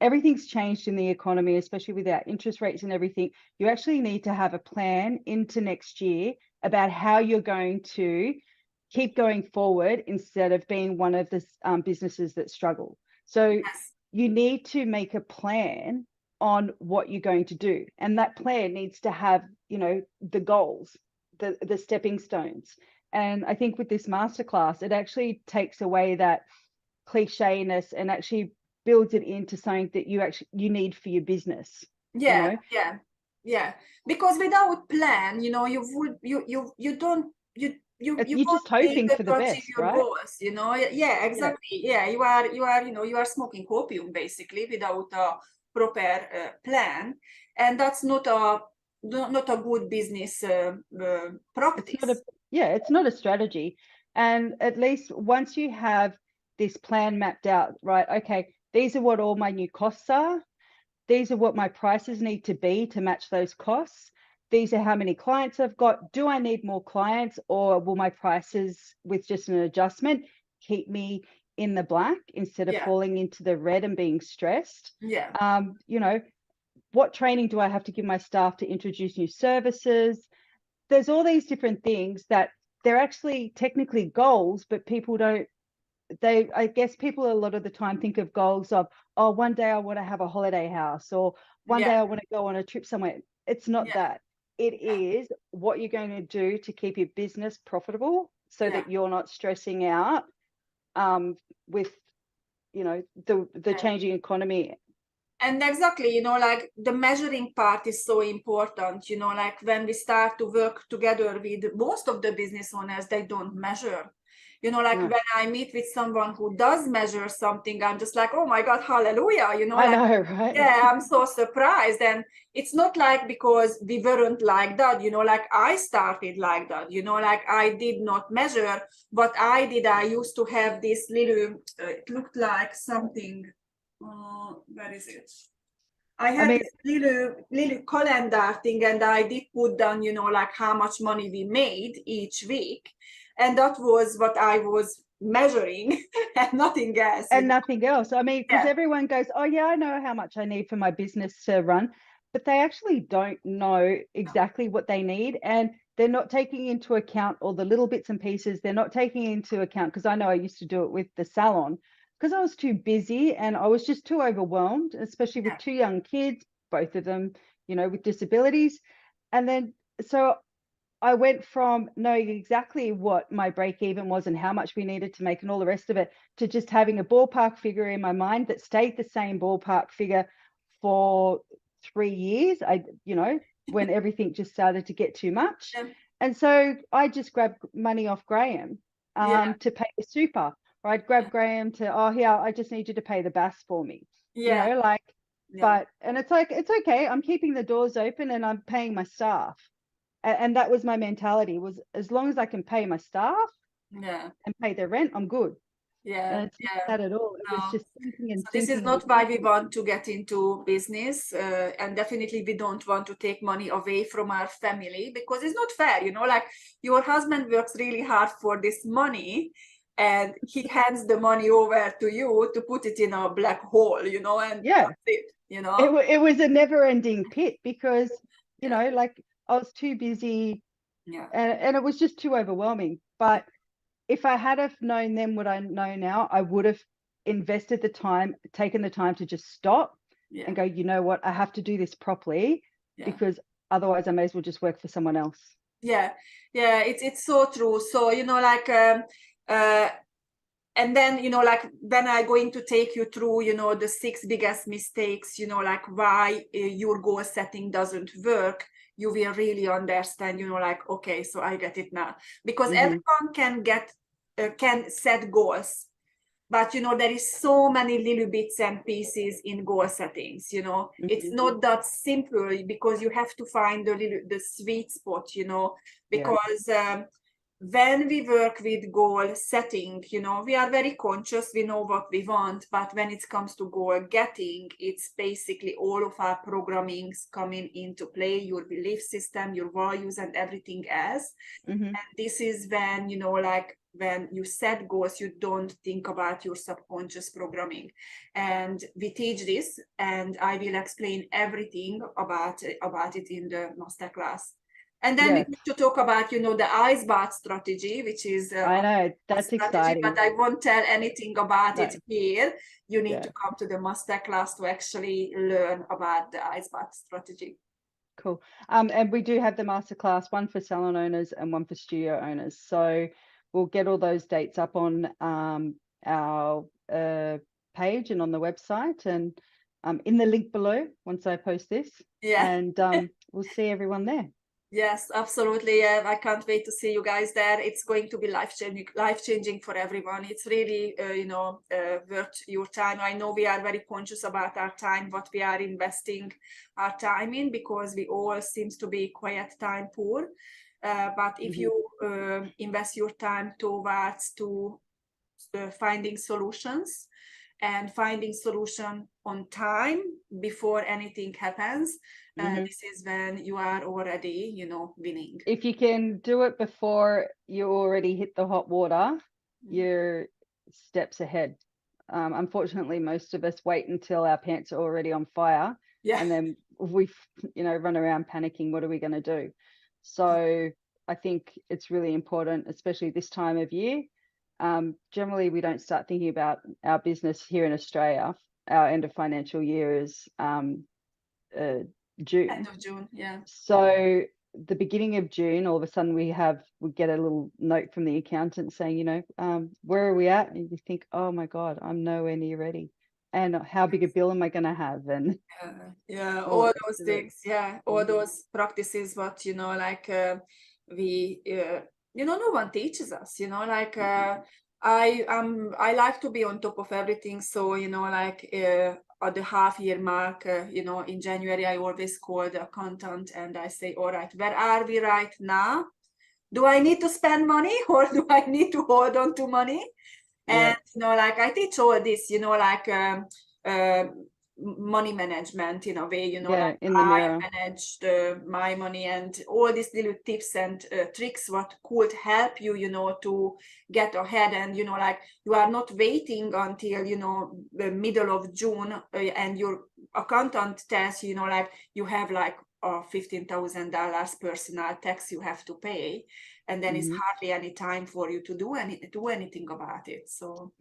everything's changed in the economy, especially with our interest rates and everything. You actually need to have a plan into next year about how you're going to keep going forward instead of being one of the businesses that struggle. So Yes. you need to make a plan on what you're going to do. And that plan needs to have, the goals, the stepping stones. And I think with this masterclass, it actually takes away that clichéness and actually builds it into something that you need for your business. Yeah, yeah. Because without plan, you don't you You're won't just be hoping able for the to achieve best, your right? goals. Yeah, Yeah. exactly. Yeah, you are you are smoking opium basically without a proper plan, and that's not a good business It's not a practice. it's not a strategy. And at least once you have this plan mapped out, right? Okay, these are what all my new costs are. These are what my prices need to be to match those costs. These are how many clients I've got. Do I need more clients, or will my prices with just an adjustment keep me in the black instead of Yeah, falling into the red and being stressed? yeah, What training do I have to give my staff to introduce new services? There's all these different things that they're actually technically goals, but people don't, I guess people a lot of the time think of goals of, oh, one day I want to have a holiday house, or one yeah, day I want to go on a trip somewhere. It's not yeah, that. It is what you're going to do to keep your business profitable so yeah, that you're not stressing out with, the yeah. changing economy. And exactly, like the measuring part is so important. Like when we start to work together with most of the business owners, they don't measure. Like No, when I meet with someone who does measure something, I'm just like, oh my God, hallelujah. I Like, know, right? yeah, I'm so surprised. And it's not like because we weren't like that, like I started like that, like I did not measure. What I did, I used to have this little, it looked like something. Where is it? I I had mean, this little calendar thing, and I did put down, like how much money we made each week, and that was what I was measuring, and nothing else. and nothing else. I mean, because Yeah, everyone goes, oh, yeah, I know how much I need for my business to run, but they actually don't know exactly what they need. And they're not taking into account all the little bits and pieces. They're not taking into account, because I know I used to do it with the salon, because I was too busy and I was just too overwhelmed, especially with yeah, two young kids, both of them, with disabilities. And then, so I went from knowing exactly what my break even was and how much we needed to make and all the rest of it, to just having a ballpark figure in my mind that stayed the same ballpark figure for 3 years. When everything just started to get too much. yeah, And so I just grabbed money off Graham yeah, to pay the super. Or I'd grab Graham to, oh, here, I just need you to pay the BAS for me. yeah, Like, yeah, and it's like, it's okay. I'm keeping the doors open and I'm paying my staff. And that was my mentality, was as long as I can pay my staff yeah, and pay their rent, I'm good. yeah, And it's not yeah. that at all. It was No. just thinking and So this is thinking and not why we thinking. want to get into business, and definitely we don't want to take money away from our family, because it's not fair, like your husband works really hard for this money, and he hands the money over to you to put it in a black hole, and Yeah, that's it. it was a never ending pit, because, Yeah, like, I was too busy, yeah, and it was just too overwhelming. But if I had have known then what I know now, I would have invested the time, taken the time to just stop yeah, and go, you know what, I have to do this properly, yeah. because otherwise I may as well just work for someone else. Yeah, yeah, it's so true. So, like uh and then, like when I'm going to take you through, the 6 biggest mistakes, like why your goal setting doesn't work, you will really understand, like, okay, so I get it now. Because Mm-hmm. everyone can set goals, but there is so many little bits and pieces in goal settings. It's Mm-hmm. not that simple, because you have to find the sweet spot. Yeah. Because when we work with goal setting, we are very conscious, we know what we want, but when it comes to goal getting, it's basically all of our programmings coming into play, your belief system, your values, and everything else. Mm-hmm. And this is when, like when you set goals, you don't think about your subconscious programming. And we teach this, and I will explain everything about it in the masterclass. And then we need to talk about, the ice bath strategy, which is I know, that's exciting. but I won't tell anything about it here. You need Yeah. to come to the masterclass to actually learn about the ice bath strategy. Cool. And we do have the masterclass, one for salon owners and one for studio owners. So we'll get all those dates up on our page and on the website, and in the link below once I post this. Yeah. And we'll see everyone there. Yes, absolutely. I can't wait to see you guys there. It's going to be life-changing for everyone. It's really, worth your time. I know we are very conscious about our time, what we are investing our time in, because we all seems to be quite time poor. But if you invest your time towards finding solutions, and finding solution on time before anything happens, this is when you are already, winning. If you can do it before you already hit the hot water, you're steps ahead. Unfortunately, most of us wait until our pants are already on fire, and then we, run around panicking. What are we going to do? So I think it's really important, especially this time of year. Generally, we don't start thinking about our business here in Australia. Our end of financial year is June. End of June, yeah. So the beginning of June, all of a sudden we get a little note from the accountant saying, where are we at? And you think, oh my God, I'm nowhere near ready. And how big a bill am I going to have? And all those things, all those practices, what we no one teaches us, I like to be on top of everything. So at the half-year mark, in January, I always call the accountant and I say, all right, where are we right now? Do I need to spend money, or do I need to hold on to money? And I teach all this, money management in a way, I managed my money, and all these little tips and tricks what could help you, to get ahead. And you are not waiting until the middle of June and your accountant tells you, you have $15,000 personal tax you have to pay, and then it's hardly any time for you to do anything about it. So